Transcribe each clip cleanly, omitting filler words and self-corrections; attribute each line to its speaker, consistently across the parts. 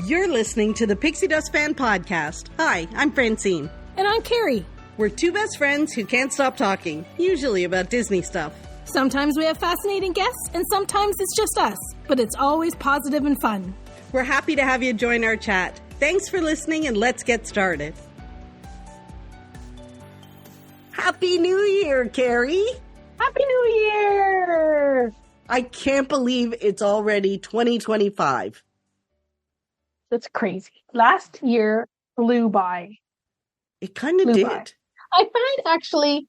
Speaker 1: You're listening to the Pixie Dust Fan Podcast. Hi, I'm Francine.
Speaker 2: And I'm Carrie.
Speaker 1: We're two best friends who can't stop talking, usually about Disney stuff.
Speaker 2: Sometimes we have fascinating guests, and sometimes it's just us. But it's always positive and fun.
Speaker 1: We're happy to have you join our chat. Thanks for listening, and let's get started. Happy New Year, Carrie!
Speaker 2: Happy New Year!
Speaker 1: I can't believe it's already 2025.
Speaker 2: That's crazy. Last year flew by.
Speaker 1: It kind of did.
Speaker 2: By. I find actually,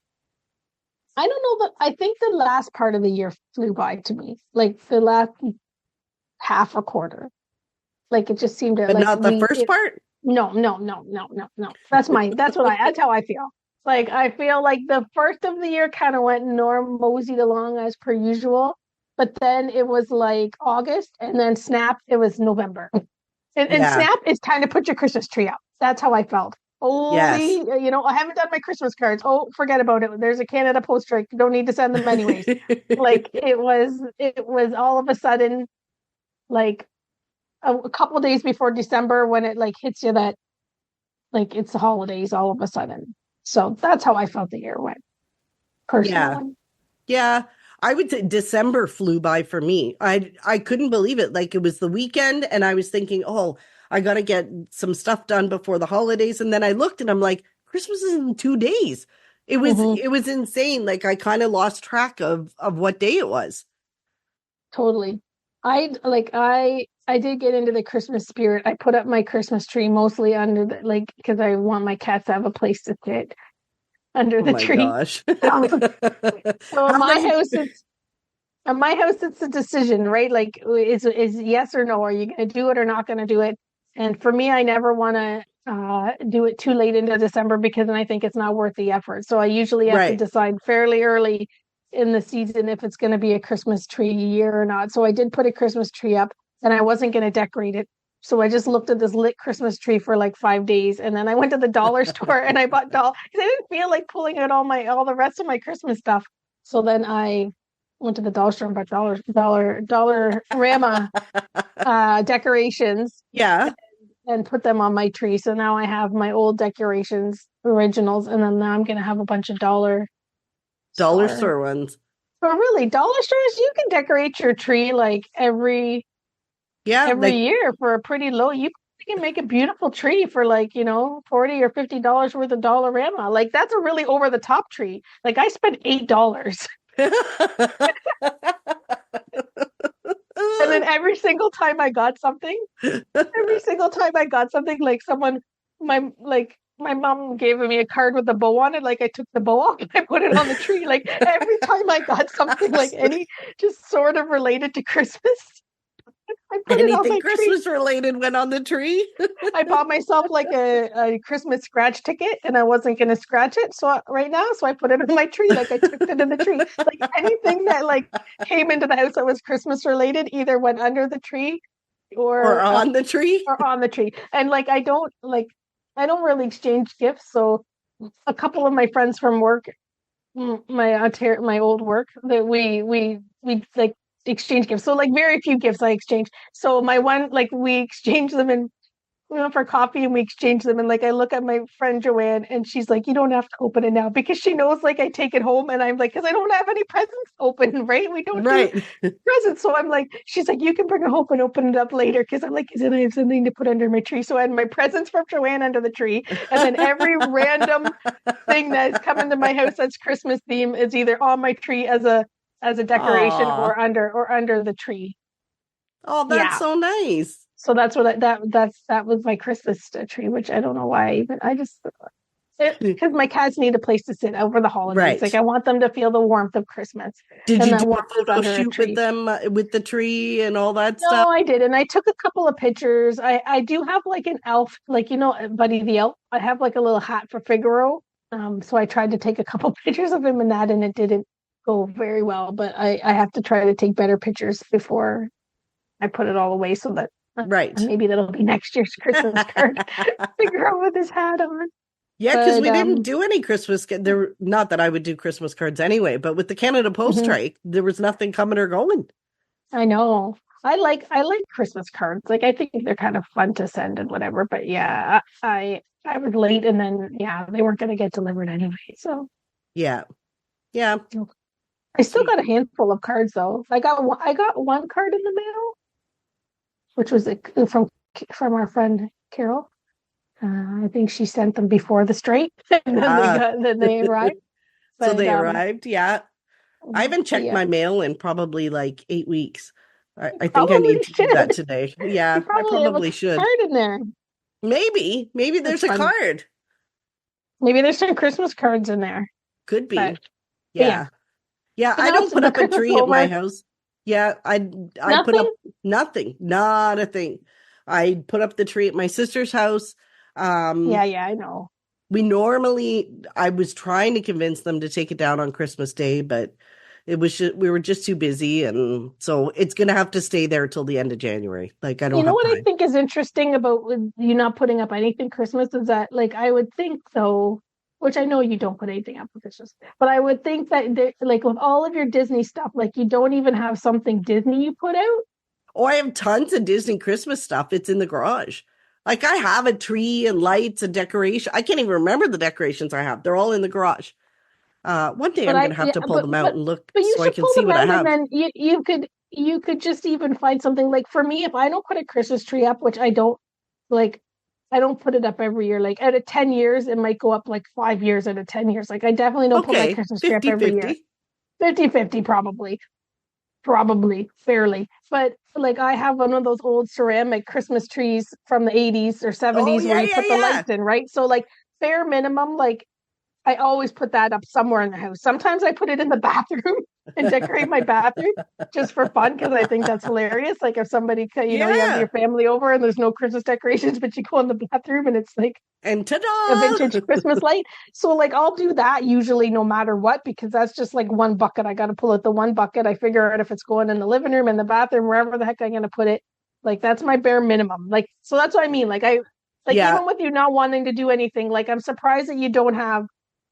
Speaker 2: I don't know, but I think the last part of the year flew by to me. Like the last half a quarter. Like it just seemed to.
Speaker 1: But
Speaker 2: like
Speaker 1: not the first part?
Speaker 2: No. That's how I feel. Like I feel like the first of the year kind of went moseyed along as per usual. But then it was like August, and then snap, it was November. And snap is time to put your Christmas tree up. That's how I felt. Only, I haven't done my Christmas cards. Oh, forget about it. There's a Canada Post strike. Don't need to send them anyways. Like it was all of a sudden, like a couple of days before December when it like hits you that, like it's the holidays all of a sudden. So that's how I felt the year went. Personally.
Speaker 1: Yeah. I would say December flew by for me. I couldn't believe it. Like it was the weekend and I was thinking, oh, I got to get some stuff done before the holidays. And then I looked and I'm like, Christmas is in 2 days. It was insane. Like I kind of lost track of what day it was.
Speaker 2: Totally. I did get into the Christmas spirit. I put up my Christmas tree mostly under because I want my cats to have a place to sit under the tree.
Speaker 1: Gosh.
Speaker 2: So in my house, it's a decision, right? Like is yes or no? Are you going to do it or not going to do it? And for me, I never want to do it too late into December because then I think it's not worth the effort. So I usually have to decide fairly early in the season if it's going to be a Christmas tree year or not. So I did put a Christmas tree up and I wasn't going to decorate it. So I just looked at this lit Christmas tree for like 5 days. And then I went to the dollar store and I bought because I didn't feel like pulling out all the rest of my Christmas stuff. So then I went to the dollar store and bought Dollarama decorations.
Speaker 1: Yeah.
Speaker 2: And put them on my tree. So now I have my old decorations, originals. And then now I'm going to have a bunch of dollar
Speaker 1: store ones.
Speaker 2: But really, dollar stores, you can decorate your tree like every year for a pretty low. You can make a beautiful tree for like, $40 or $50 worth of Dollarama. Like that's a really over the top tree. Like I spent $8. And then every single time I got something, like my mom gave me a card with a bow on it. Like I took the bow off and I put it on the tree. Like every time I got something like any just sort of related to Christmas, I put it on my
Speaker 1: Christmas
Speaker 2: tree.
Speaker 1: related went on the tree.
Speaker 2: I bought myself like a Christmas scratch ticket and I wasn't going to scratch it. So I put it on my tree. Like I took it in the tree. Like anything that like came into the house that was Christmas related either went under the tree or
Speaker 1: on the tree.
Speaker 2: And like I don't really exchange gifts. So a couple of my friends from work, my old work, that we like exchange gifts. So like very few gifts I exchange. So my one, like we exchange them and we went for coffee and we exchanged them. And like, I look at my friend Joanne and she's like, you don't have to open it now because she knows like I take it home and I'm like, cause I don't have any presents open, right? We don't do presents. So I'm like, she's like, you can bring it home and open it up later. Cause I'm like, cause then I have something to put under my tree. So I had my presents from Joanne under the tree. And then every random thing that's come into my house that's Christmas theme is either on my tree as a decoration or under the tree.
Speaker 1: Oh, that's so nice.
Speaker 2: So that's what that was my Christmas tree, which I don't know why because my cats need a place to sit over the holidays.
Speaker 1: Right.
Speaker 2: Like I want them to feel the warmth of Christmas.
Speaker 1: Did you do a photo shoot with them with the tree and all that stuff?
Speaker 2: No, I did, and I took a couple of pictures. I do have like an elf, like Buddy the Elf. I have like a little hat for Figaro. So I tried to take a couple pictures of him in that, and it didn't go very well. But I have to try to take better pictures before I put it all away, so that maybe that'll be next year's Christmas card. Figaro with his hat on.
Speaker 1: Yeah, because we didn't do any Christmas. Not that I would do Christmas cards anyway, but with the Canada Post strike, there was nothing coming or going.
Speaker 2: I know. I like Christmas cards. Like I think they're kind of fun to send and whatever. But yeah, I was late and then yeah, they weren't gonna get delivered anyway. So
Speaker 1: Yeah. Yeah.
Speaker 2: I still got a handful of cards though. I got one card in the mail, which was from our friend Carol. I think she sent them before the strike, and
Speaker 1: Ah,
Speaker 2: then they arrived.
Speaker 1: so
Speaker 2: But
Speaker 1: they arrived. Yeah. I haven't
Speaker 2: but
Speaker 1: checked
Speaker 2: yeah,
Speaker 1: my mail in probably like 8 weeks. I think I
Speaker 2: probably
Speaker 1: need to do that
Speaker 2: should.
Speaker 1: today.
Speaker 2: You
Speaker 1: Yeah, I
Speaker 2: probably have a
Speaker 1: probably should.
Speaker 2: card in there.
Speaker 1: Maybe
Speaker 2: That's
Speaker 1: there's a
Speaker 2: funny.
Speaker 1: card.
Speaker 2: Maybe there's some Christmas cards in there.
Speaker 1: Could
Speaker 2: But
Speaker 1: be.
Speaker 2: but yeah.
Speaker 1: Yeah. Yeah,
Speaker 2: So
Speaker 1: I
Speaker 2: now
Speaker 1: don't
Speaker 2: it's
Speaker 1: put
Speaker 2: the
Speaker 1: up a
Speaker 2: Christmas
Speaker 1: tree at my
Speaker 2: over.
Speaker 1: house. Yeah, I put
Speaker 2: Nothing.
Speaker 1: up nothing, not a thing. I put up the tree at my sister's house.
Speaker 2: Yeah,
Speaker 1: Um,
Speaker 2: yeah, I know.
Speaker 1: we normally I was trying to convince them to take it down on Christmas Day, but we were just too busy, and so it's gonna have to stay there till the end of January. Like I
Speaker 2: You
Speaker 1: don't
Speaker 2: know
Speaker 1: have
Speaker 2: what I
Speaker 1: time.
Speaker 2: think is interesting about with you not putting up anything Christmas is that like I would think though, which I know you don't put anything up for Christmas, but I would think that like with all of your Disney stuff, like you don't even have something Disney you put out.
Speaker 1: Oh, I have tons of Disney Christmas stuff. It's in the garage. Like I have a tree and lights and decoration. I can't even remember the decorations I have. They're all in the garage. One day
Speaker 2: But
Speaker 1: I'm
Speaker 2: I
Speaker 1: gonna have
Speaker 2: yeah,
Speaker 1: to pull them out and look
Speaker 2: but you
Speaker 1: so I
Speaker 2: should
Speaker 1: can
Speaker 2: pull
Speaker 1: see
Speaker 2: them
Speaker 1: what I
Speaker 2: out and
Speaker 1: have.
Speaker 2: then you could just even find something like for me if I don't put a Christmas tree up, which I don't like I don't put it up every year. Like out of 10 years, it might go up like 5 years out of 10 years. Like I definitely don't put my
Speaker 1: Okay,
Speaker 2: Christmas tree up every year.
Speaker 1: 50-50.
Speaker 2: 50-50 probably fairly. But like I have one of those old ceramic Christmas trees from the 80s or
Speaker 1: Oh
Speaker 2: 70s where
Speaker 1: yeah,
Speaker 2: you
Speaker 1: yeah,
Speaker 2: put the
Speaker 1: yeah.
Speaker 2: lights in, right? So like bare minimum, like I always put that up somewhere in the house. Sometimes I put it in the bathroom and decorate my bathroom just for fun because I think that's hilarious. Like if somebody, you have your
Speaker 1: Yeah.
Speaker 2: family over and there's no Christmas decorations, but you go in the bathroom and it's like
Speaker 1: And
Speaker 2: a vintage
Speaker 1: ta-da!
Speaker 2: Christmas light. So like I'll do that usually no matter what because that's just like one bucket. I got to pull out the one bucket. I figure out if it's going in the living room, in the bathroom, wherever the heck I'm going to put it. Like that's my bare minimum. Like so that's what I mean. Like
Speaker 1: Yeah,
Speaker 2: even with you not wanting to do anything, like I'm surprised that you don't have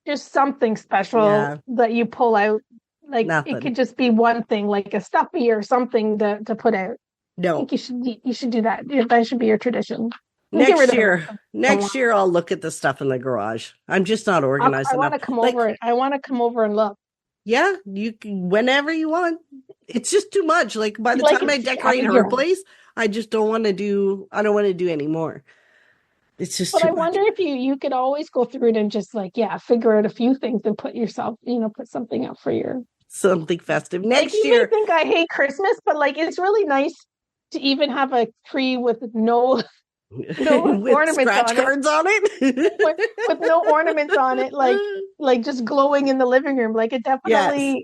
Speaker 2: just something special
Speaker 1: yeah,
Speaker 2: that you pull out. Like it
Speaker 1: nothing.
Speaker 2: could just be one thing, like a stuffy or something to put out. I
Speaker 1: No.
Speaker 2: think you should do that. That should be your tradition. And get rid
Speaker 1: Next
Speaker 2: of the rest
Speaker 1: year,
Speaker 2: of them.
Speaker 1: next year I'll look at the stuff in the garage. I'm just not organized
Speaker 2: I want
Speaker 1: enough.
Speaker 2: to come
Speaker 1: Like,
Speaker 2: over. I want to come over and look.
Speaker 1: yeah, you can whenever you want. It's just too much. Like by
Speaker 2: You
Speaker 1: the
Speaker 2: like
Speaker 1: time
Speaker 2: it
Speaker 1: I
Speaker 2: out
Speaker 1: decorate
Speaker 2: of
Speaker 1: her
Speaker 2: your.
Speaker 1: place, I don't want to do anymore. It's just
Speaker 2: But
Speaker 1: too
Speaker 2: I
Speaker 1: much.
Speaker 2: wonder if you could always go through it and just like figure out a few things and put yourself put something up for your.
Speaker 1: Something festive.
Speaker 2: Like
Speaker 1: Next
Speaker 2: you may
Speaker 1: year
Speaker 2: think I hate Christmas, but like it's really nice to even have a tree with no no
Speaker 1: with
Speaker 2: ornaments
Speaker 1: scratch
Speaker 2: on it,
Speaker 1: cards on
Speaker 2: with,
Speaker 1: it.
Speaker 2: with no ornaments on it, like just glowing in the living room. Like
Speaker 1: Yes.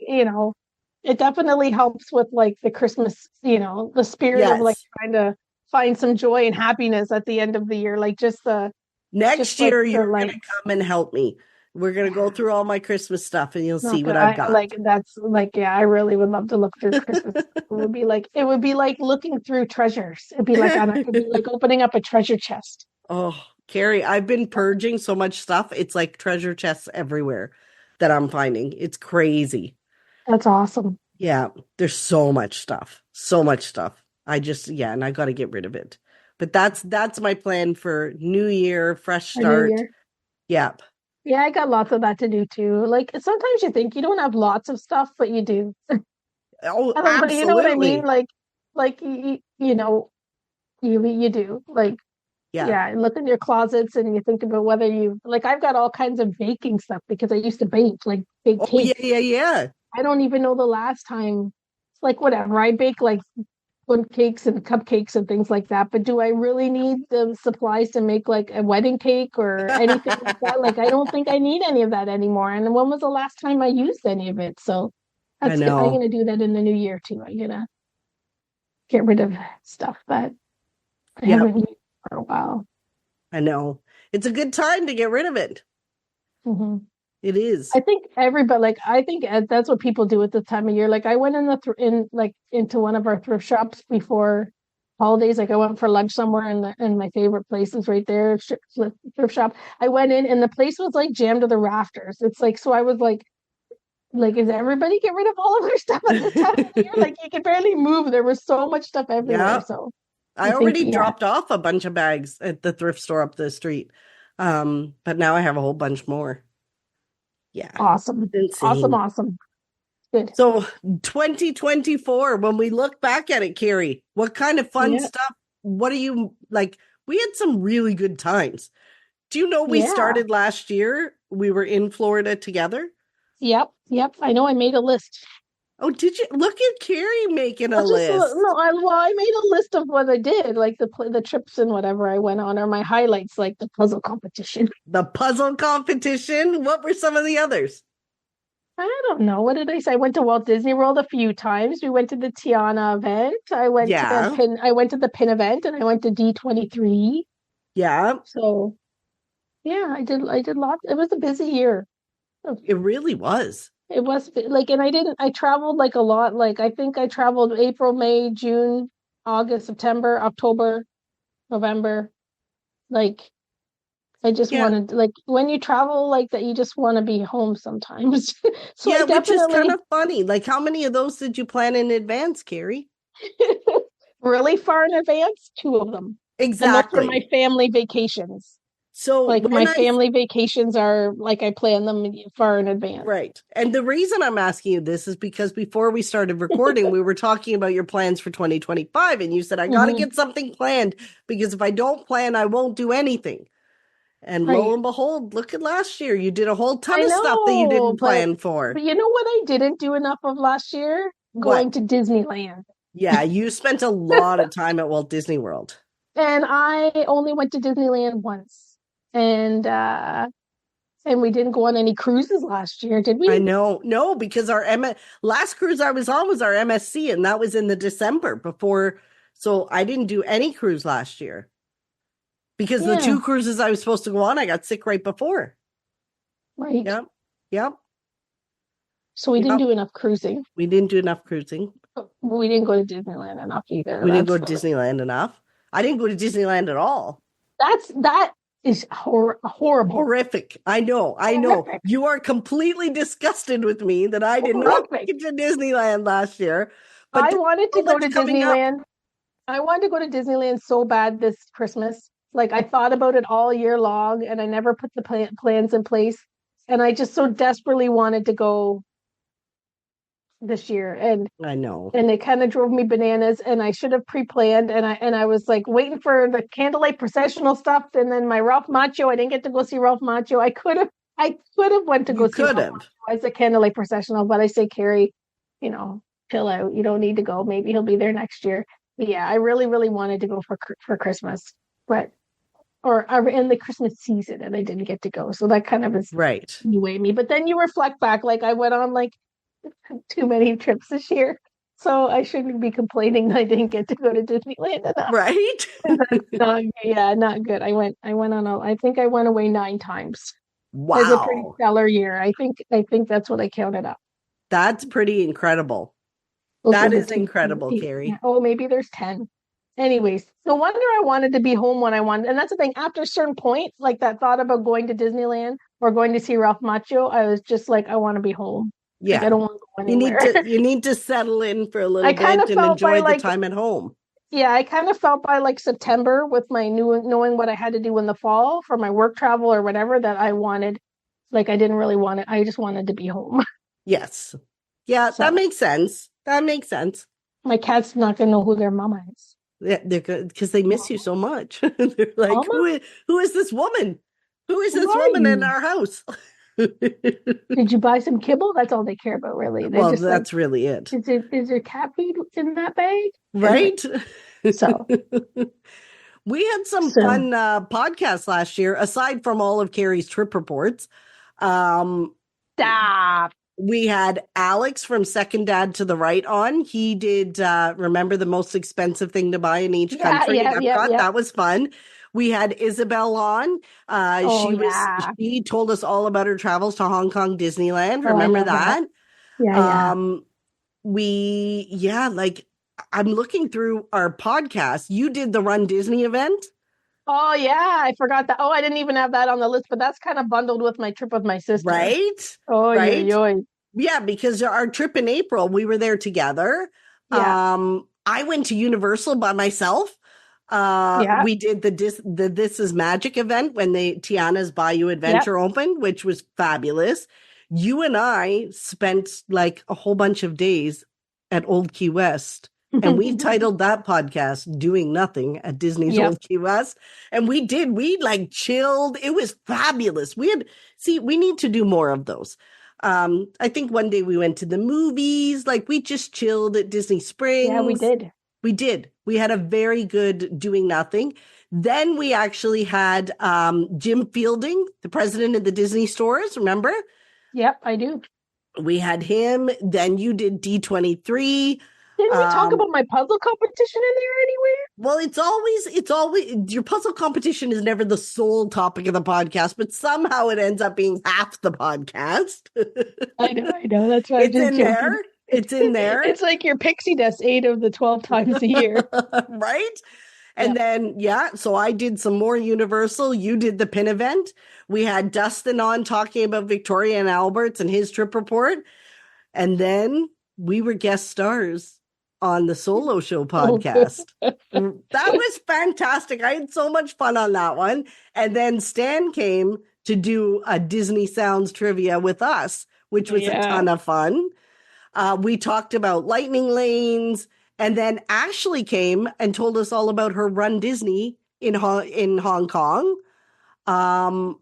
Speaker 2: it definitely helps with like the Christmas, the spirit of like
Speaker 1: Yes.
Speaker 2: trying to find some joy and happiness at the end of the year. Like just
Speaker 1: Next
Speaker 2: like
Speaker 1: year
Speaker 2: the
Speaker 1: you're gonna
Speaker 2: lights.
Speaker 1: come and help me. We're gonna go through all my Christmas stuff and you'll see
Speaker 2: Not
Speaker 1: what
Speaker 2: good.
Speaker 1: I've
Speaker 2: I
Speaker 1: got.
Speaker 2: like that's like I really would love to look through Christmas. It would be like looking through treasures. It'd be like opening up a treasure chest.
Speaker 1: Oh, Carrie, I've been purging so much stuff. It's like treasure chests everywhere that I'm finding. It's crazy.
Speaker 2: That's awesome.
Speaker 1: Yeah, there's so much stuff. So much stuff. Yeah, and I got to get rid of it. But that's my plan for New Year, fresh
Speaker 2: For New
Speaker 1: start.
Speaker 2: Year.
Speaker 1: Yep.
Speaker 2: Yeah, I got lots of that to do too. Like sometimes you think you don't have lots of stuff, but you do.
Speaker 1: Oh,
Speaker 2: I don't, but you know what I mean?
Speaker 1: absolutely.
Speaker 2: Like you do. Like
Speaker 1: Yeah.
Speaker 2: yeah, look in your closets and you think about whether you like. I've got all kinds of baking stuff because I used to bake
Speaker 1: Oh, yeah,
Speaker 2: cakes.
Speaker 1: yeah, yeah.
Speaker 2: I don't even know the last time. It's like whatever. I bake like bundt cakes and cupcakes and things like that. But do I really need the supplies to make like a wedding cake or anything like that? Like I don't think I need any of that anymore. And when was the last time I used any of it? So
Speaker 1: I
Speaker 2: I'm
Speaker 1: know.
Speaker 2: gonna do that in the new year too. I'm gonna get rid of stuff that I
Speaker 1: Yep,
Speaker 2: haven't used for a while.
Speaker 1: I know. It's a good time to get rid of it.
Speaker 2: Hmm.
Speaker 1: It is.
Speaker 2: I think everybody like I think that's what people do at this time of year. Like I went in into one of our thrift shops before holidays. Like I went for lunch somewhere in my favorite places right there, thrift shop. I went in and the place was like jammed to the rafters. It's like so I was like like, is everybody get rid of all of their stuff at this time of the year? Like, you could barely move. There was so much stuff everywhere.
Speaker 1: Yeah.
Speaker 2: So I
Speaker 1: I
Speaker 2: think,
Speaker 1: already
Speaker 2: yeah,
Speaker 1: dropped off a bunch of bags at the thrift store up the street. But now I have a whole bunch more. Yeah.
Speaker 2: awesome, awesome,
Speaker 1: Insane.
Speaker 2: awesome. Good.
Speaker 1: So 2024, when we look back at it, Carrie, what kind of fun
Speaker 2: Yeah,
Speaker 1: stuff? What are you like? We had some really good times. Do you know we
Speaker 2: yeah.
Speaker 1: started last year? We were in Florida together.
Speaker 2: Yep, yep. I know I made a list.
Speaker 1: Oh, did you look at Carrie making a
Speaker 2: Well, just
Speaker 1: list?
Speaker 2: no. I made a list of what I did, like the trips and whatever I went on, or my highlights, like the puzzle competition.
Speaker 1: The puzzle competition. What were some of the others?
Speaker 2: I don't know. What did I say? I went to Walt Disney World a few times. We went to the Tiana event. I went to
Speaker 1: Yeah,
Speaker 2: Pin. I went to the Pin event, and I went to D23.
Speaker 1: yeah,
Speaker 2: So yeah, I did. I did lots. It was a busy year.
Speaker 1: it really was.
Speaker 2: It was like, and I didn't. I traveled like a lot. Like I think I traveled April, May, June, August, September, October, November. Like I just
Speaker 1: Yeah,
Speaker 2: wanted, like, when you travel like that, you just want to be home sometimes. So I
Speaker 1: yeah, which is kind
Speaker 2: definitely
Speaker 1: of funny. Like, how many of those did you plan in advance, Carrie?
Speaker 2: really far in advance, two of them. And those are my
Speaker 1: Exactly.
Speaker 2: family vacations.
Speaker 1: So
Speaker 2: Like my
Speaker 1: when I
Speaker 2: family vacations are like I plan them far in advance.
Speaker 1: Right. And the reason I'm asking you this is because before we started recording, we were talking about your plans for 2025. And you said, I got to
Speaker 2: Hmm.
Speaker 1: get something planned because if I don't plan, I won't do anything. And lo
Speaker 2: Right.
Speaker 1: and behold, look at last year. You did a whole ton
Speaker 2: I
Speaker 1: of stuff that you
Speaker 2: know,
Speaker 1: didn't plan for.
Speaker 2: but you know what I didn't do enough of last year?
Speaker 1: What?
Speaker 2: Going to Disneyland.
Speaker 1: Yeah, you spent a lot of time at Walt Disney World.
Speaker 2: And I only went to Disneyland once. And we didn't go on any cruises last year, did
Speaker 1: I
Speaker 2: we?
Speaker 1: know. No, because last cruise I was on was our MSC, and that was in the December before. So I didn't do any cruise last year because the
Speaker 2: Yeah,
Speaker 1: two cruises I was supposed to go on, I got sick right before.
Speaker 2: right.
Speaker 1: Yep. Yep.
Speaker 2: So we didn't
Speaker 1: Yep.
Speaker 2: do enough cruising.
Speaker 1: We didn't do enough cruising.
Speaker 2: We didn't go to Disneyland enough either.
Speaker 1: We didn't go to Disneyland enough. I didn't go to Disneyland at all.
Speaker 2: That is horrible.
Speaker 1: Horrific. I know. I know.
Speaker 2: Horrific.
Speaker 1: You are completely disgusted with me that I did not
Speaker 2: Horrific.
Speaker 1: make it to Disneyland last year. But
Speaker 2: I
Speaker 1: there's
Speaker 2: wanted to
Speaker 1: so
Speaker 2: go
Speaker 1: much
Speaker 2: to
Speaker 1: coming up.
Speaker 2: Disneyland. I wanted to go to Disneyland so bad this Christmas. Like I thought about it all year long and I never put the plans in place. And I just so desperately wanted to go this year.
Speaker 1: I know.
Speaker 2: And it kind of drove me bananas and I should have pre-planned and I was like waiting for the candlelight processional stuff and then my Ralph Macchio, I didn't get to go see Ralph Macchio. I could have went to
Speaker 1: You
Speaker 2: go see
Speaker 1: could
Speaker 2: Ralph
Speaker 1: have.
Speaker 2: Macchio as a candlelight processional, but I say, Carrie, you know, chill out. You don't need to go. Maybe he'll be there next year. But yeah, I really, really wanted to go for Christmas, but or in the Christmas season, and I didn't get to go. So that kind of is
Speaker 1: Right.
Speaker 2: way me. But then you reflect back, like I went on like too many trips this year. So I shouldn't be complaining that I didn't get to go to Disneyland enough.
Speaker 1: Right.
Speaker 2: Not, yeah, not good. I think I went away 9 times. It was a pretty
Speaker 1: Wow.
Speaker 2: stellar year. I think that's what I counted up.
Speaker 1: That's pretty incredible.
Speaker 2: Those were
Speaker 1: That
Speaker 2: the
Speaker 1: is
Speaker 2: two.
Speaker 1: incredible,
Speaker 2: Yeah.
Speaker 1: Carrie.
Speaker 2: Oh, maybe there's 10. Anyways, no wonder I wanted to be home when I wanted. And that's the thing. After a certain point, like that thought about going to Disneyland or going to see Ralph Macchio, I was just like, I want to be home. Like I
Speaker 1: Yeah.
Speaker 2: don't want to go anywhere.
Speaker 1: You need to settle in for a little
Speaker 2: I kind
Speaker 1: bit
Speaker 2: of
Speaker 1: and
Speaker 2: felt by
Speaker 1: enjoy the
Speaker 2: like
Speaker 1: time at home.
Speaker 2: Yeah, I kind of felt by like September with my new knowing what I had to do in the fall for my work travel or whatever that I wanted. Like I didn't really want it. I just wanted to be home.
Speaker 1: Yes. Yeah, that
Speaker 2: So
Speaker 1: makes sense. That makes sense.
Speaker 2: my cat's not gonna know who their mama is.
Speaker 1: Yeah, they're good because they miss you so much. They're like,
Speaker 2: Mama,
Speaker 1: who is this woman? Who is
Speaker 2: who
Speaker 1: this
Speaker 2: are
Speaker 1: woman in
Speaker 2: you?
Speaker 1: our house?
Speaker 2: Did you buy some kibble? That's all they care about, really. They're
Speaker 1: Well,
Speaker 2: just like,
Speaker 1: that's really it.
Speaker 2: is there cat food in that bag? Anyway,
Speaker 1: Right?
Speaker 2: so
Speaker 1: We had some
Speaker 2: so
Speaker 1: fun podcasts last year, aside from all of Carrie's trip reports. Um,
Speaker 2: stop.
Speaker 1: we had Alex from Second Dad to the Right on. He did remember the most expensive thing to buy in each
Speaker 2: Yeah,
Speaker 1: country in
Speaker 2: yeah, yeah,
Speaker 1: Epcot.
Speaker 2: yeah.
Speaker 1: That was fun. We had Isabel on.
Speaker 2: Oh yeah.
Speaker 1: She told us all about her travels to Hong Kong Disneyland.
Speaker 2: Oh, I
Speaker 1: Remember
Speaker 2: love that.
Speaker 1: that?
Speaker 2: Yeah, yeah.
Speaker 1: Um, like I'm looking through our podcast. You did the Run Disney event,
Speaker 2: Oh yeah, I forgot that. Oh, I didn't even have that on the list, but that's kind of bundled with my trip with my sister.
Speaker 1: right?
Speaker 2: Oh,
Speaker 1: Right?
Speaker 2: yo, yo.
Speaker 1: Yeah, because our trip in April, we were there together.
Speaker 2: Yeah,
Speaker 1: I went to Universal by myself.
Speaker 2: yeah,
Speaker 1: We did the This Is Magic event when the Tiana's Bayou
Speaker 2: yeah.
Speaker 1: Adventure opened, which was fabulous. You and I spent like a whole bunch of days at Old Key West, and we titled that podcast Doing Nothing at Disney's
Speaker 2: Yep.
Speaker 1: Old Key West. And we like chilled. It was fabulous. We need to do more of those. I think one day we went to the movies, like we just chilled at Disney
Speaker 2: Yeah, we
Speaker 1: Springs.
Speaker 2: did.
Speaker 1: We did. We had a very good doing nothing. Then we actually had Jim Fielding, the president of the Disney stores, remember?
Speaker 2: Yep, I do.
Speaker 1: We had him. Then you did D23.
Speaker 2: Didn't we talk
Speaker 1: Um,
Speaker 2: about my puzzle competition in there anywhere?
Speaker 1: well, it's always your puzzle competition is never the sole topic of the podcast, but somehow it ends up being half the podcast.
Speaker 2: I know. That's why I'm
Speaker 1: It's
Speaker 2: just
Speaker 1: in
Speaker 2: joking.
Speaker 1: there. It's in there.
Speaker 2: It's like your pixie dust 8 of the 12 times a year.
Speaker 1: Right? And
Speaker 2: Yep.
Speaker 1: then, yeah, so I did some more Universal. You did the pin event. We had Dustin on talking about Victoria and Albert's and his trip report. And then we were guest stars on the Solo Show
Speaker 2: Oh, good.
Speaker 1: podcast. That was fantastic. I had so much fun on that one. And then Stan came to do a Disney Sounds trivia with us, which was a
Speaker 2: Yeah.
Speaker 1: ton of fun. We talked about lightning lanes, and then Ashley came and told us all about her Run Disney in Hong Kong. Um,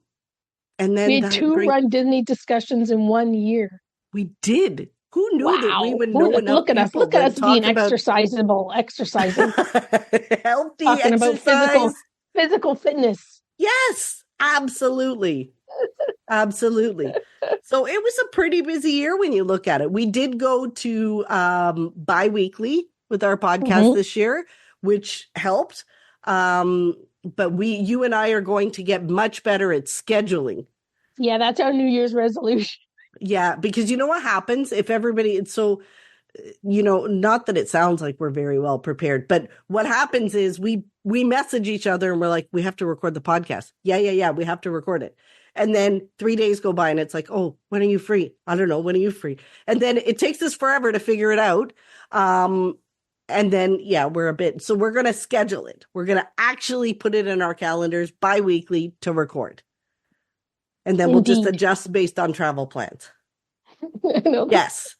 Speaker 1: and
Speaker 2: We
Speaker 1: then
Speaker 2: had
Speaker 1: that
Speaker 2: two
Speaker 1: bring
Speaker 2: Run Disney discussions in 1 year.
Speaker 1: we did. Who knew that we
Speaker 2: Wow.
Speaker 1: would know enough
Speaker 2: Look at us.
Speaker 1: people
Speaker 2: Look at
Speaker 1: to
Speaker 2: us being
Speaker 1: talk about
Speaker 2: exercising,
Speaker 1: healthy
Speaker 2: talking about physical
Speaker 1: exercise?
Speaker 2: physical fitness.
Speaker 1: Yes, absolutely. Absolutely. So it was a pretty busy year when you look at it. We did go to bi-weekly with our podcast
Speaker 2: Hmm.
Speaker 1: this year, which helped. But you and I are going to get much better at scheduling.
Speaker 2: Yeah, that's our New Year's resolution.
Speaker 1: Yeah, because you know what happens if everybody, it's so, not that it sounds like we're very well prepared, but what happens is we message each other and we're like, we have to record the podcast. Yeah, we have to record it. And then 3 days go by and it's like, oh, when are you free? I don't know. When are you free? And then it takes us forever to figure it out. And then, yeah, so we're going to schedule it. We're going to actually put it in our calendars bi-weekly to record. And then we'll just
Speaker 2: Indeed.
Speaker 1: adjust based on travel plans.
Speaker 2: I know.
Speaker 1: Yes,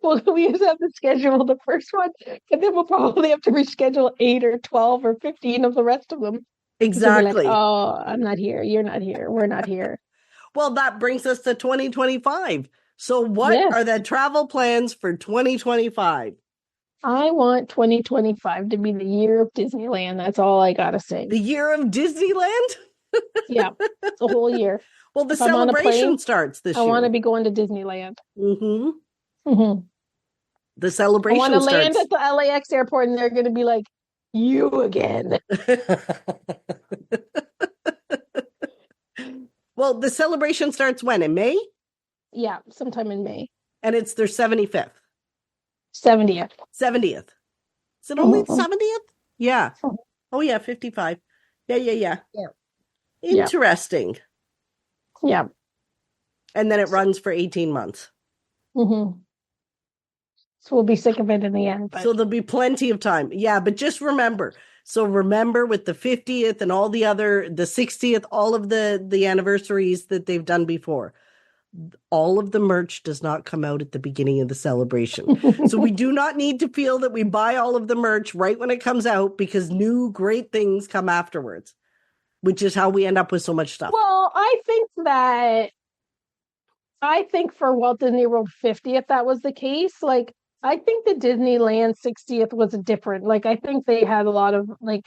Speaker 2: Well, we just have to schedule the first one, but then we'll probably have to reschedule 8 or 12 or 15 of the rest of them. So we're like,
Speaker 1: exactly.
Speaker 2: oh, I'm not here. You're not here. We're not here.
Speaker 1: Well, that brings us to 2025. So what
Speaker 2: Yes.
Speaker 1: are the travel plans for 2025?
Speaker 2: I want 2025 to be the year of Disneyland. That's all I gotta say.
Speaker 1: The year of Disneyland?
Speaker 2: Yeah, the whole year.
Speaker 1: Well, the
Speaker 2: If I'm on a
Speaker 1: celebration
Speaker 2: plane,
Speaker 1: starts this
Speaker 2: I want to
Speaker 1: year.
Speaker 2: be going to Disneyland.
Speaker 1: Hmm.
Speaker 2: Hmm.
Speaker 1: The
Speaker 2: I
Speaker 1: celebration
Speaker 2: want to land
Speaker 1: starts.
Speaker 2: at the LAX airport and they're going to be like, you again.
Speaker 1: Well, the celebration starts when? In May?
Speaker 2: Yeah, sometime in May.
Speaker 1: And it's their 75th,
Speaker 2: 70th.
Speaker 1: 70th. Is it only the
Speaker 2: Mhm.
Speaker 1: 70th? Yeah.
Speaker 2: Mhm.
Speaker 1: Oh, yeah, 55. Yeah.
Speaker 2: Yeah.
Speaker 1: Interesting.
Speaker 2: Yeah.
Speaker 1: And then it runs for 18 months.
Speaker 2: Hmm. So we'll be sick of it in the end. But
Speaker 1: So there'll be plenty of time. Yeah, but just remember. So remember with the 50th and all the 60th, all of the anniversaries that they've done before. All of the merch does not come out at the beginning of the celebration. So we do not need to feel that we buy all of the merch right when it comes out because new great things come afterwards, which is how we end up with so much stuff.
Speaker 2: well, I think for Walt Disney World 50th, that was the case. Like, I think the Disneyland 60th was different. Like, I think they had a lot of, like,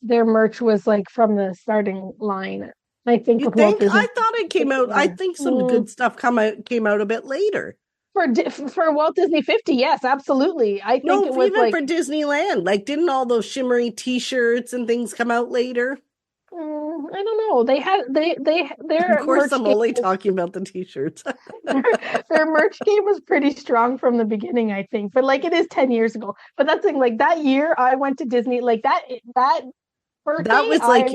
Speaker 2: their merch was, like, from the starting line. I think
Speaker 1: You
Speaker 2: with Walt
Speaker 1: think?
Speaker 2: Disney
Speaker 1: I thought it came out. I think some good stuff came out a bit later.
Speaker 2: for Walt Disney 50, yes, absolutely. I think
Speaker 1: No,
Speaker 2: it was
Speaker 1: even
Speaker 2: like,
Speaker 1: for Disneyland. Like, didn't all those shimmery T-shirts and things come out later?
Speaker 2: I don't know. They had their
Speaker 1: Of course,
Speaker 2: merch
Speaker 1: I'm
Speaker 2: game
Speaker 1: only talking about the T-shirts.
Speaker 2: their merch game was pretty strong from the beginning, I think. But like it is 10 years ago. But that's the thing, like that year I went to Disney, like that birthday,
Speaker 1: That was like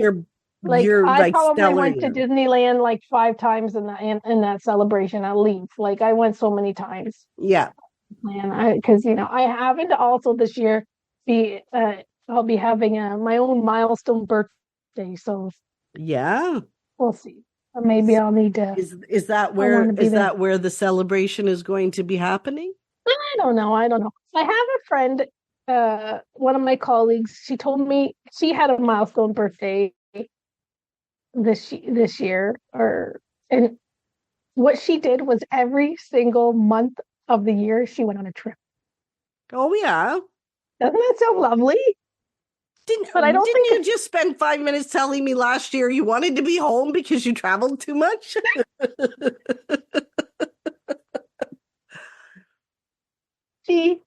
Speaker 2: Like
Speaker 1: You're
Speaker 2: I
Speaker 1: like
Speaker 2: probably
Speaker 1: stellar
Speaker 2: went to
Speaker 1: you.
Speaker 2: Disneyland like 5 times in that celebration at least. Like I went so many times.
Speaker 1: Yeah.
Speaker 2: And I because I haven't also this year be I'll be having my own milestone birthday, so
Speaker 1: Yeah.
Speaker 2: we'll see. Or maybe I'll need to.
Speaker 1: Is that
Speaker 2: I want
Speaker 1: where
Speaker 2: to be there.
Speaker 1: the celebration is going to be happening?
Speaker 2: I don't know. I don't know. I have a friend, one of my colleagues. She told me she had a milestone birthday this year, or and what she did was every single month of the year she went on a trip.
Speaker 1: Oh yeah.
Speaker 2: Doesn't that sound lovely? But I don't
Speaker 1: Didn't
Speaker 2: think
Speaker 1: you just spend 5 minutes telling me last year you wanted to be home because you traveled too much?
Speaker 2: she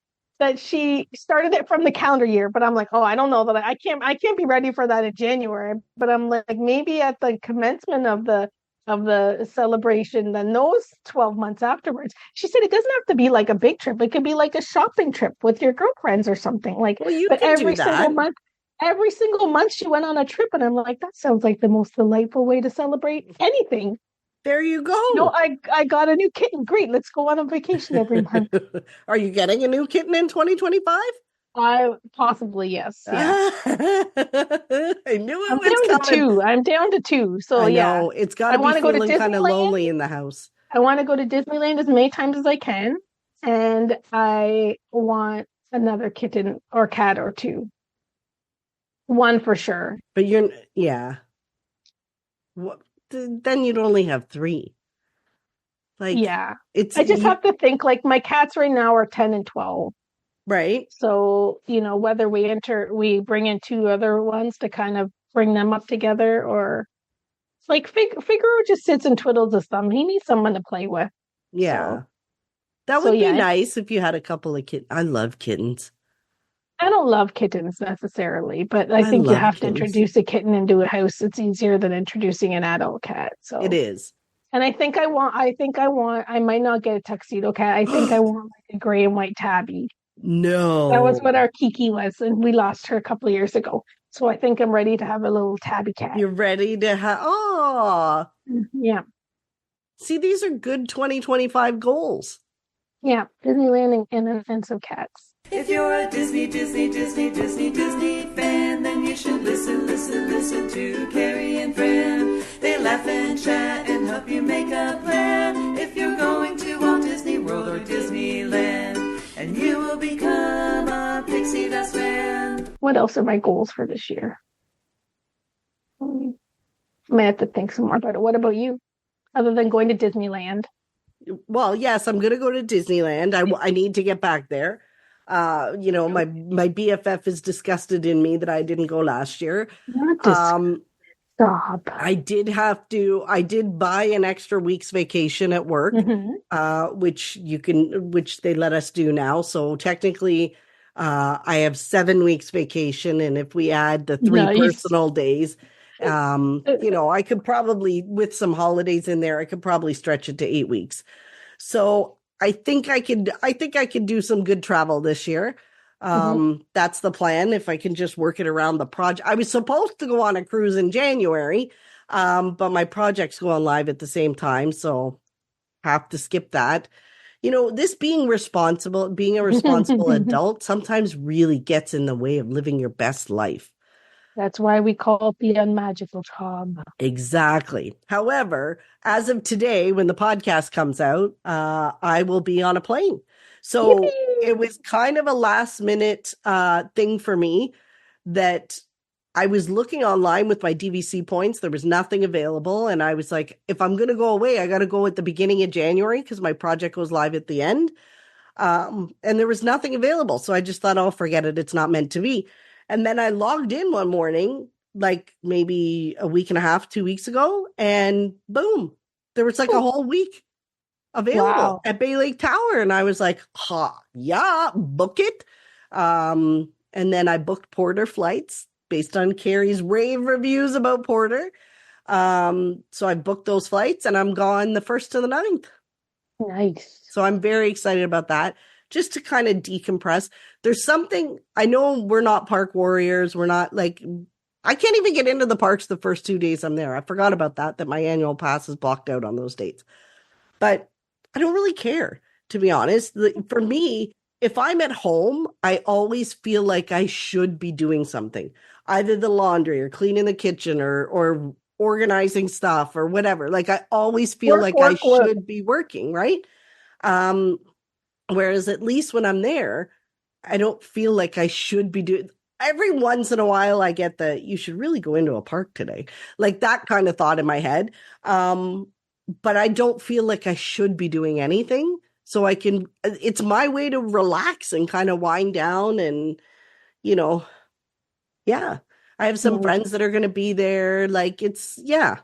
Speaker 2: she started it from the calendar year, but I'm like, oh, I don't know that I can't be ready for that in January. But I'm like, maybe at the commencement of the celebration, then those 12 months afterwards. She said it doesn't have to be like a big trip. It could be like a shopping trip with your girlfriends or something. Like,
Speaker 1: Well, you
Speaker 2: but
Speaker 1: can do that.
Speaker 2: every single month she went on a trip, and I'm like, that sounds like the most delightful way to celebrate anything.
Speaker 1: There you go.
Speaker 2: I got a new kitten. Great, let's go on a vacation every month.
Speaker 1: Are you getting a new kitten in 2025?
Speaker 2: I possibly yes, yeah.
Speaker 1: I knew it
Speaker 2: I'm
Speaker 1: was
Speaker 2: down to
Speaker 1: coming.
Speaker 2: two. I'm down to two. So
Speaker 1: I
Speaker 2: yeah,
Speaker 1: know. It's got
Speaker 2: I
Speaker 1: to be
Speaker 2: want to go to
Speaker 1: feeling kind of
Speaker 2: Disneyland.
Speaker 1: lonely in the house.
Speaker 2: I want to go to Disneyland as many times as I can, and I want another kitten or cat or two. One for sure.
Speaker 1: But yeah. What, then you'd only have three. Like,
Speaker 2: Yeah.
Speaker 1: it's,
Speaker 2: I just
Speaker 1: you,
Speaker 2: have to think like my cats right now are 10 and 12.
Speaker 1: right?
Speaker 2: So, whether we bring in two other ones to kind of bring them up together, or like Figaro just sits and twiddles his thumb. He needs someone to play with. So,
Speaker 1: Yeah. That
Speaker 2: so
Speaker 1: would be
Speaker 2: yeah,
Speaker 1: nice if you had a couple of kittens. I love kittens.
Speaker 2: I don't love kittens necessarily, but I
Speaker 1: I
Speaker 2: think you
Speaker 1: love
Speaker 2: have to
Speaker 1: kittens.
Speaker 2: introduce a kitten into a house. It's easier than introducing an adult cat.
Speaker 1: It
Speaker 2: So,
Speaker 1: is.
Speaker 2: and I might not get a tuxedo cat. I think I want like a gray and white tabby. That was what
Speaker 1: No.
Speaker 2: our Kiki was, and we lost her a couple of years ago. So I think I'm ready to have a little tabby cat.
Speaker 1: You're ready to have, oh,
Speaker 2: Yeah.
Speaker 1: see, these are good 2025 goals.
Speaker 2: Yeah. Disneyland and some cats.
Speaker 3: If you're a Disney fan, then you should listen to Carrie and Fran. They laugh and chat and help you make a plan. If you're going to Walt Disney World or Disneyland, and you will become a Pixie Dust fan.
Speaker 2: What else are my goals for this year? I might have to think some more about it. What about you? Other than going to Disneyland?
Speaker 1: Well, yes, I'm going to go to Disneyland. I need to get back there. My BFF is disgusted in me that I didn't go last year.
Speaker 2: Not just
Speaker 1: Um,
Speaker 2: stop.
Speaker 1: I did buy an extra week's vacation at work,
Speaker 2: Mm-hmm.
Speaker 1: which they let us do now. So technically, I have 7 weeks vacation. And if we add the three
Speaker 2: Nice.
Speaker 1: personal days, I could probably, with some holidays in there, I could probably stretch it to 8 weeks. So I think I could do some good travel this year.
Speaker 2: Mm-hmm.
Speaker 1: That's the plan. If I can just work it around the project. I was supposed to go on a cruise in January, but my project's going live at the same time, so have to skip that. This being a responsible adult sometimes really gets in the way of living your best life.
Speaker 2: That's why we call it the unmagical job.
Speaker 1: Exactly. However, as of today, when the podcast comes out, I will be on a plane. So it
Speaker 2: Yippee!
Speaker 1: was kind of a last minute thing for me that I was looking online with my DVC points. There was nothing available. And I was like, if I'm going to go away, I got to go at the beginning of January because my project goes live at the end. And there was nothing available. So I just thought, oh, forget it. It's not meant to be. And then I logged in one morning, like maybe a week and a half, 2 weeks ago, and boom, there was like a whole week available
Speaker 2: Wow.
Speaker 1: at Bay Lake Tower. And I was like, yeah, book it. And then I booked Porter flights based on Carrie's rave reviews about Porter. So I booked those flights and I'm gone the 1st to the 9th.
Speaker 2: Nice.
Speaker 1: So I'm very excited about that, just to kind of decompress. There's something, I know we're not park warriors. We're not like, I can't even get into the parks the first 2 days I'm there. I forgot about that my annual pass is blocked out on those dates. But I don't really care, to be honest. For me, if I'm at home, I always feel like I should be doing something, either the laundry or cleaning the kitchen or organizing stuff or whatever. Like I always feel
Speaker 2: Work,
Speaker 1: like I
Speaker 2: work, work.
Speaker 1: should be working, right? Um, Whereas at least when I'm there, I don't feel like I should be doing. Every once in a while, I get the you should really go into a park today, like that kind of thought in my head. But I don't feel like I should be doing anything. So I can, it's my way to relax and kind of wind down and, you know, yeah. I have some
Speaker 2: Yeah,
Speaker 1: friends that are going to be there. Like yeah.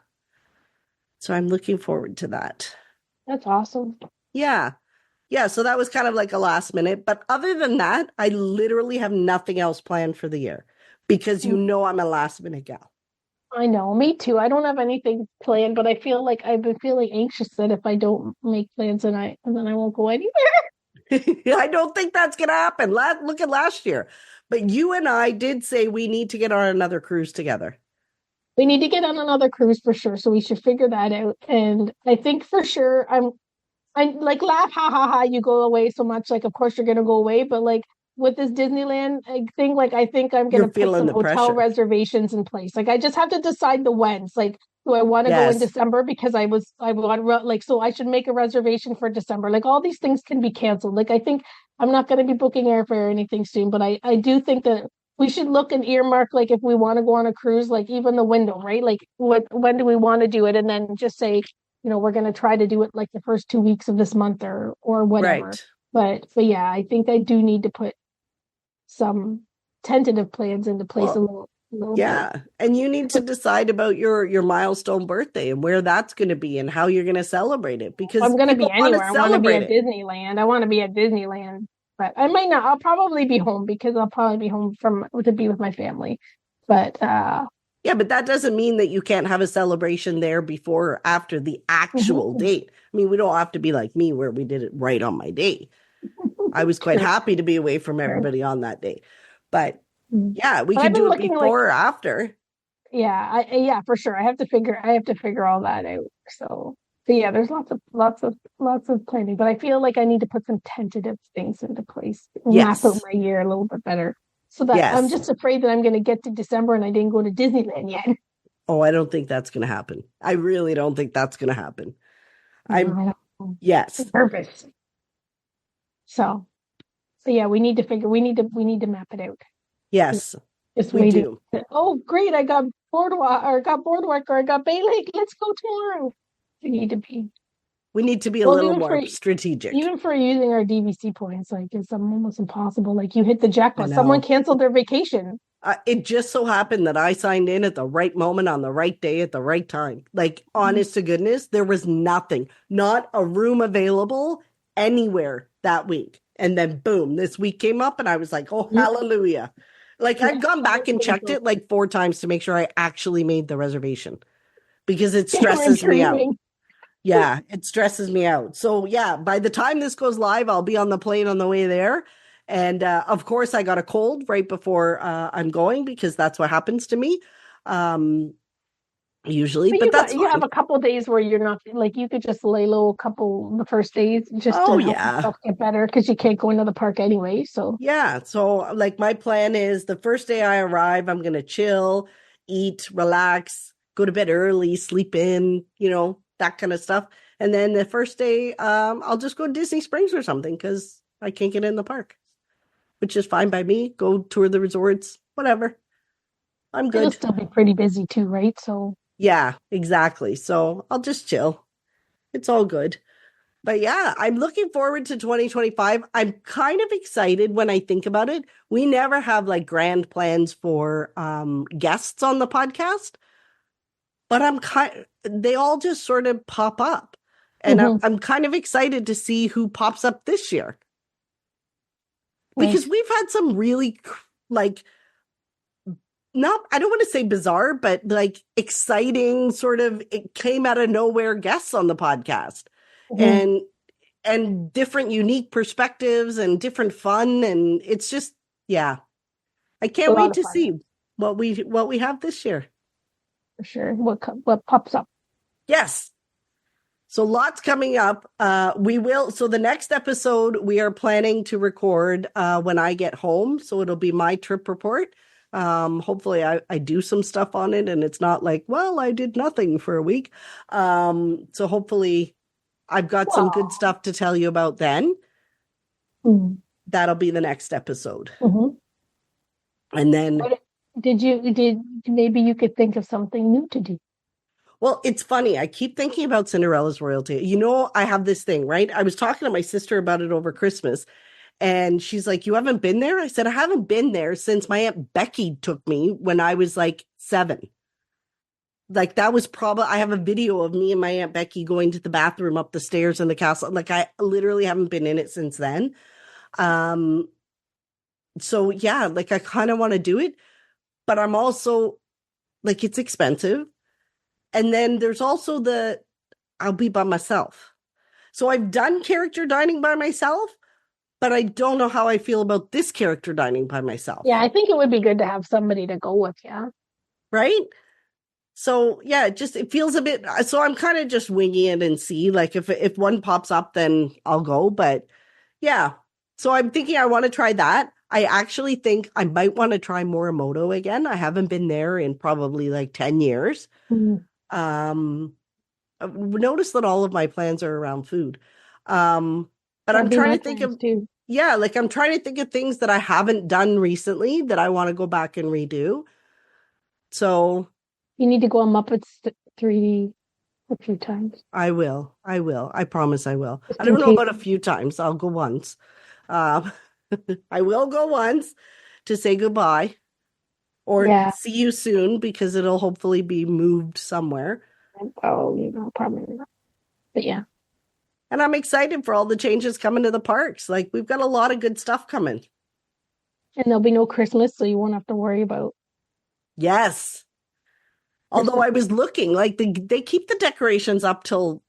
Speaker 1: So I'm looking forward to that.
Speaker 2: that's awesome.
Speaker 1: Yeah. Yeah, so that was kind of like a last minute. But other than that, I literally have nothing else planned for the year because you know I'm a last minute gal.
Speaker 2: I know, me too. I don't have anything planned, but I feel like I've been feeling anxious that if I don't make plans and then I won't go anywhere.
Speaker 1: I don't think that's going to happen. Look at last year. But you and I did say we need to get on another cruise together.
Speaker 2: We need to get on another cruise for sure, so we should figure that out. And I think for sure I like laugh, ha ha ha, you go away so much. Like, of course you're gonna go away, but like with this Disneyland thing, like I think I'm
Speaker 1: You're
Speaker 2: gonna put
Speaker 1: feeling
Speaker 2: some
Speaker 1: the
Speaker 2: hotel
Speaker 1: pressure.
Speaker 2: reservations in place. Like I just have to decide the whens. Like, do I want to go in
Speaker 1: Yes.
Speaker 2: December because I want like so I should make a reservation for December. Like all these things can be canceled. Like I think I'm not gonna be booking airfare or anything soon, but I do think that we should look and earmark like if we want to go on a cruise, like even the window, right? Like what when do we want to do it? And then just say, we're going to try to do it like the first 2 weeks of this month or whatever.
Speaker 1: Right.
Speaker 2: But yeah, I think I do need to put some tentative plans into place
Speaker 1: Well,
Speaker 2: a little bit.
Speaker 1: yeah. And you need to decide about your milestone birthday and where that's going to be and how you're going to celebrate it because
Speaker 2: I'm going to
Speaker 1: people
Speaker 2: be
Speaker 1: want to
Speaker 2: anywhere. I want to be
Speaker 1: celebrate
Speaker 2: at
Speaker 1: it.
Speaker 2: Disneyland. I want to be at Disneyland, but I might not. I'll probably be home because I'll probably be home from to be with my family. But
Speaker 1: Yeah, but that doesn't mean that you can't have a celebration there before or after the actual
Speaker 2: mhm,
Speaker 1: date. I mean, we don't have to be like me where we did it right on my day. I was quite
Speaker 2: true,
Speaker 1: happy to be away from
Speaker 2: true.
Speaker 1: everybody on that day. But
Speaker 2: Mhm.
Speaker 1: yeah, we
Speaker 2: But I've
Speaker 1: could
Speaker 2: been
Speaker 1: do it
Speaker 2: looking like,
Speaker 1: before or after.
Speaker 2: yeah, yeah, for sure. I have to figure all that out. So yeah, there's lots of planning, but I feel like I need to put some tentative things into place, map out
Speaker 1: Yes.
Speaker 2: my year a little bit better. So that I'm
Speaker 1: Yes.
Speaker 2: just afraid that I'm going to get to December and I didn't go to Disneyland yet.
Speaker 1: Oh, I don't think that's going to happen. I really don't think that's going to happen.
Speaker 2: No,
Speaker 1: I'm,
Speaker 2: I don't know.
Speaker 1: yes.
Speaker 2: Purpose. So, so yeah, we need to map it out.
Speaker 1: Yes,
Speaker 2: Just
Speaker 1: we
Speaker 2: waiting.
Speaker 1: do.
Speaker 2: Oh, great! I got boardwalk or I got Bay Lake. Let's go tomorrow. We need to be
Speaker 1: We need to be a
Speaker 2: well,
Speaker 1: little more strategic.
Speaker 2: even for using our DVC points, like it's almost impossible. Like you hit the
Speaker 1: I
Speaker 2: jackpot. Someone
Speaker 1: know.
Speaker 2: canceled their vacation.
Speaker 1: It just so happened that I signed in at the right moment on the right day at the right time. Like, honest to goodness, there was nothing, not a room available anywhere that week. And then, boom, this week came up, and I was like, oh,
Speaker 2: Yeah,
Speaker 1: hallelujah. Like, I've gone back and checked
Speaker 2: painful.
Speaker 1: it like 4 times to make sure I actually made the reservation because it
Speaker 2: We're
Speaker 1: stresses me out.
Speaker 2: dreaming.
Speaker 1: Yeah, it stresses me out. So yeah, by the time this goes live, I'll be on the plane on the way there. And of course, I got a cold right before I'm going because that's what happens to me usually,
Speaker 2: But
Speaker 1: but that's
Speaker 2: you have
Speaker 1: fine.
Speaker 2: a couple days where you're not like you could just lay low a couple the first days just
Speaker 1: Oh
Speaker 2: to help
Speaker 1: yeah.
Speaker 2: yourself get better because you can't go into the park anyway. So
Speaker 1: Yeah. So like my plan is the first day I arrive, I'm going to chill, eat, relax, go to bed early, sleep in, that kind of stuff. And then the first day, I'll just go to Disney Springs or something because I can't get in the park, which is fine by me. Go tour the resorts, whatever. I'm
Speaker 2: it'll
Speaker 1: good.
Speaker 2: still be pretty busy too, right? So
Speaker 1: Yeah, exactly. So I'll just chill. It's all good. But yeah, I'm looking forward to 2025. I'm kind of excited when I think about it. We never have like grand plans for guests on the podcast, but they all just sort of pop up. And I'm,
Speaker 2: mhm,
Speaker 1: I'm kind of excited to see who pops up this year because
Speaker 2: nice.
Speaker 1: we've had some really like not I don't want to say bizarre, but like exciting sort of it came out of nowhere guests on the podcast.
Speaker 2: Mhm.
Speaker 1: And different unique perspectives and different fun and it's just yeah. I
Speaker 2: A
Speaker 1: can't
Speaker 2: lot
Speaker 1: wait
Speaker 2: of
Speaker 1: to
Speaker 2: fun.
Speaker 1: see. what we have this year.
Speaker 2: for sure. What pops up?
Speaker 1: Yes. So lots coming up. So the next episode we are planning to record when I get home. So it'll be my trip report. Hopefully I do some stuff on it and it's not like, well, I did nothing for a week. So hopefully I've got some good stuff to tell you about then.
Speaker 2: Mm-hmm.
Speaker 1: That'll be the next episode.
Speaker 2: Mm-hmm.
Speaker 1: And then
Speaker 2: maybe you could think of something new to do.
Speaker 1: well, it's funny. I keep thinking about Cinderella's royalty. You know, I have this thing, right? I was talking to my sister about it over Christmas, and she's like, "You haven't been there?" I said, "I haven't been there since my Aunt Becky took me when I was like 7." Like that was probably, I have a video of me and my Aunt Becky going to the bathroom up the stairs in the castle. Like I literally haven't been in it since then. So yeah, like I kind of want to do it, but I'm also like, it's expensive. And then there's also I'll be by myself. So I've done character dining by myself, but I don't know how I feel about this character dining by myself.
Speaker 2: Yeah, I think it would be good to have somebody to go with, yeah.
Speaker 1: Right? So yeah, it feels a bit, so I'm kind of just winging it and see, like if one pops up, then I'll go. But yeah, so I'm thinking I want to try that. I actually think I might want to try Morimoto again. I haven't been there in probably like 10 years.
Speaker 2: Mm-hmm.
Speaker 1: I've noticed that all of my plans are around food. But I'm trying to think of, yeah, like I'm trying to think of things that I haven't done recently that I want to go back and redo. So
Speaker 2: you need to go on Muppets 3D a few times.
Speaker 1: I will. I promise I will. I don't know about a few times. I'll go once. I will go once to say goodbye or see you soon because it'll hopefully be moved somewhere.
Speaker 2: Oh, probably not. But yeah.
Speaker 1: And I'm excited for all the changes coming to the parks. Like we've got a lot of good stuff coming. And
Speaker 2: there'll be no Christmas, so you won't have to worry about.
Speaker 1: Yes. Although I was looking, like they keep the decorations up till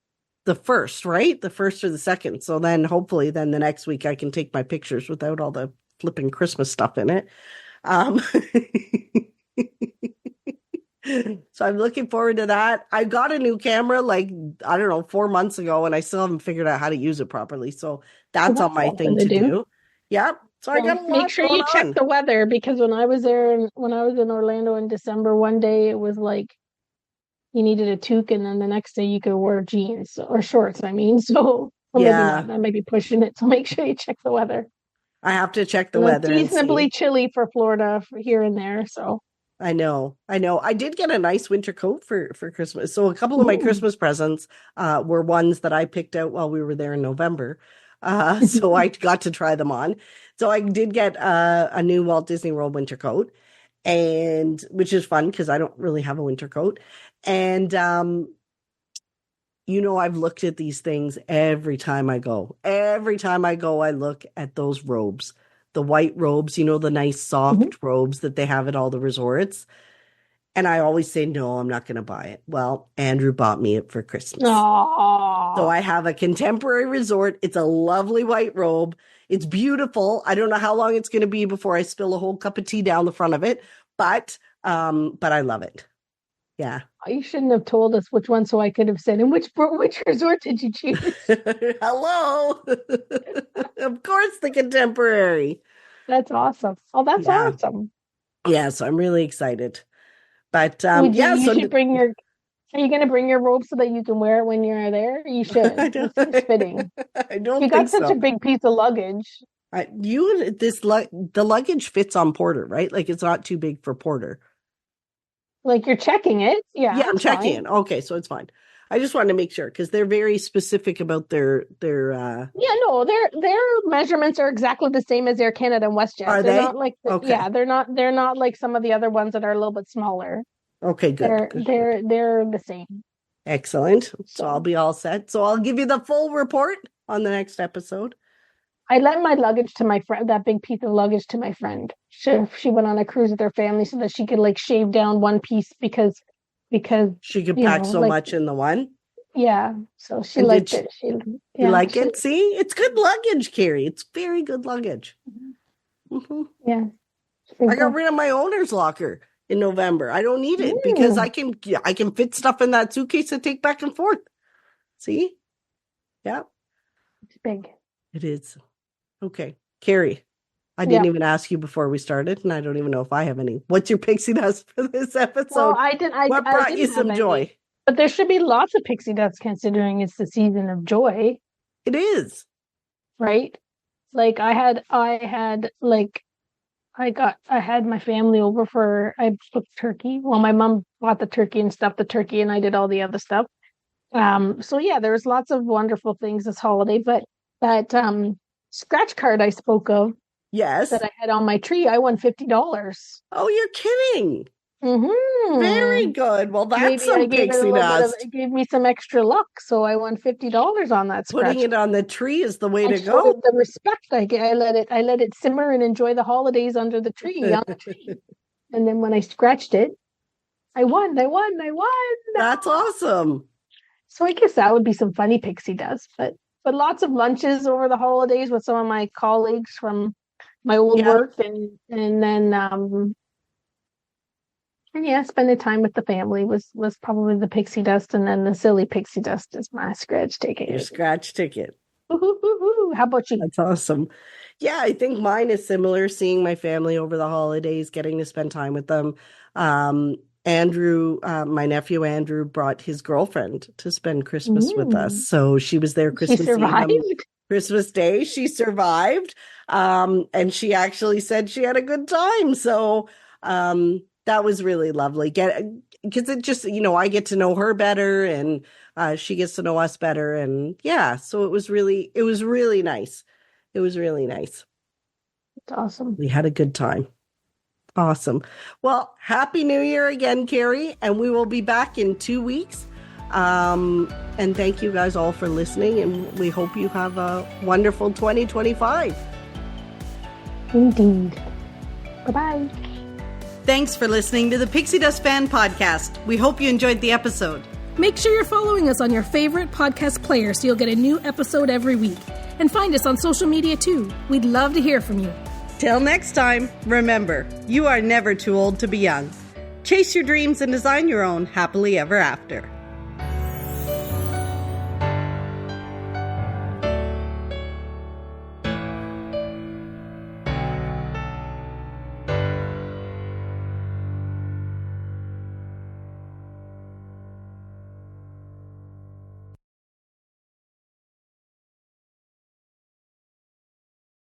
Speaker 1: the 1st, right? The 1st or the 2nd. So then hopefully then the next week I can take my pictures without all the flipping Christmas stuff in it. So I'm looking forward to that. I got a new camera like, I don't know, 4 months ago, and I still haven't figured out how to use it properly. So that's on my thing to do. Yep. So I got a lot
Speaker 2: make sure you check the weather, because when I was there, when I was in Orlando in December, one day it was like you needed a toque, and then the next day you could wear jeans or shorts. I mean, so maybe not. I might be pushing it. So make sure you check the weather.
Speaker 1: I have to check the weather.
Speaker 2: It's reasonably chilly for Florida here and there. So
Speaker 1: I know. I did get a nice winter coat for Christmas. So a couple of my Christmas presents were ones that I picked out while we were there in November. So I got to try them on. So I did get a new Walt Disney World winter coat, and which is fun because I don't really have a winter coat. And I've looked at these things every time I go. Every time I go, I look at those robes. The white robes, the nice soft robes that they have at all the resorts. And I always say, no, I'm not going to buy it. Well, Andrew bought me it for Christmas.
Speaker 2: Aww.
Speaker 1: So I have a contemporary resort. It's a lovely white robe. It's beautiful. I don't know how long it's going to be before I spill a whole cup of tea down the front of it, but I love it. Yeah.
Speaker 2: You shouldn't have told us which one, so I could have said, and which resort did you choose?
Speaker 1: Hello. Of course, the contemporary.
Speaker 2: That's awesome. Oh, that's awesome.
Speaker 1: Yeah, so I'm really excited. But
Speaker 2: you should bring your. Are you going to bring your robe so that you can wear it when you're there? You should. It's fitting.
Speaker 1: I don't.
Speaker 2: You got such a big piece of luggage.
Speaker 1: The luggage fits on Porter, right? Like it's not too big for Porter.
Speaker 2: Like you're checking it. Yeah,
Speaker 1: I'm checking it. Okay, so it's fine. I just wanted to make sure because they're very specific about their their
Speaker 2: measurements are exactly the same as Air Canada and WestJet.
Speaker 1: Are
Speaker 2: they're
Speaker 1: they?
Speaker 2: Not like they're not like some of the other ones that are a little bit smaller.
Speaker 1: Okay, good.
Speaker 2: They're the same.
Speaker 1: Excellent. So I'll be all set. So I'll give you the full report on the next episode.
Speaker 2: I lent my luggage to my friend, that big piece of luggage to my friend. She went on a cruise with her family so that she could like shave down one piece because
Speaker 1: she could pack much in the one.
Speaker 2: Yeah. So she liked it.
Speaker 1: You like it? See, it's good luggage, Carrie. It's very good luggage.
Speaker 2: Yeah.
Speaker 1: I got rid of my owner's locker. in November. I don't need it because
Speaker 2: Ooh.
Speaker 1: I can fit stuff in that suitcase and take back and forth. See? Yeah,
Speaker 2: It's big.
Speaker 1: it is. Okay. Carrie, I
Speaker 2: Yeah.
Speaker 1: didn't even ask you before we started, and I don't even know if I have any. What's your pixie dust for this episode?
Speaker 2: Well, I didn't.
Speaker 1: What
Speaker 2: I
Speaker 1: brought
Speaker 2: didn't
Speaker 1: you
Speaker 2: have
Speaker 1: some
Speaker 2: any,
Speaker 1: joy?
Speaker 2: but there should be lots of pixie dust considering it's the season of joy,
Speaker 1: It is.
Speaker 2: right? Like I had my family over I cooked turkey. Well, my mom bought the turkey and stuffed the turkey, and I did all the other stuff. So yeah, there was lots of wonderful things this holiday, but that scratch card I spoke of
Speaker 1: Yes.
Speaker 2: that I had on my tree, I won $50.
Speaker 1: Oh, you're kidding.
Speaker 2: Mm-hmm.
Speaker 1: Very good. Well, that's
Speaker 2: Maybe
Speaker 1: some pixie dust.
Speaker 2: it gave me some extra luck, so I won $50 on that scratch.
Speaker 1: Putting it on the tree is the way
Speaker 2: I
Speaker 1: to
Speaker 2: showed
Speaker 1: go.
Speaker 2: it the respect. I let it simmer and enjoy the holidays under the tree on the tree. And then when I scratched it, I won.
Speaker 1: That's awesome.
Speaker 2: So I guess that would be some funny pixie dust, but lots of lunches over the holidays with some of my colleagues from my old work, and then spending time with the family was probably the pixie dust, and then the silly pixie dust is my scratch ticket.
Speaker 1: Your scratch ticket.
Speaker 2: How about you?
Speaker 1: That's awesome. Yeah, I think mine is similar, seeing my family over the holidays, getting to spend time with them. Andrew, my nephew Andrew, brought his girlfriend to spend Christmas with us. So she was there Christmas
Speaker 2: She survived?
Speaker 1: Eve, Christmas Day. She survived. And she actually said she had a good time. So that was really lovely. Because it just, I get to know her better, and she gets to know us better. And yeah, so it was really nice. It was really nice.
Speaker 2: That's awesome.
Speaker 1: We had a good time. Awesome. Well, Happy New Year again, Carrie, and we will be back in 2 weeks. And thank you guys all for listening, and we hope you have a wonderful 2025.
Speaker 2: Indeed. Bye-bye.
Speaker 4: Thanks for listening to the Pixie Dust Fan Podcast. We hope you enjoyed the episode.
Speaker 5: Make sure you're following us on your favorite podcast player so you'll get a new episode every week. And find us on social media too. We'd love to hear from you.
Speaker 4: Till next time, remember, you are never too old to be young. Chase your dreams and design your own happily ever after.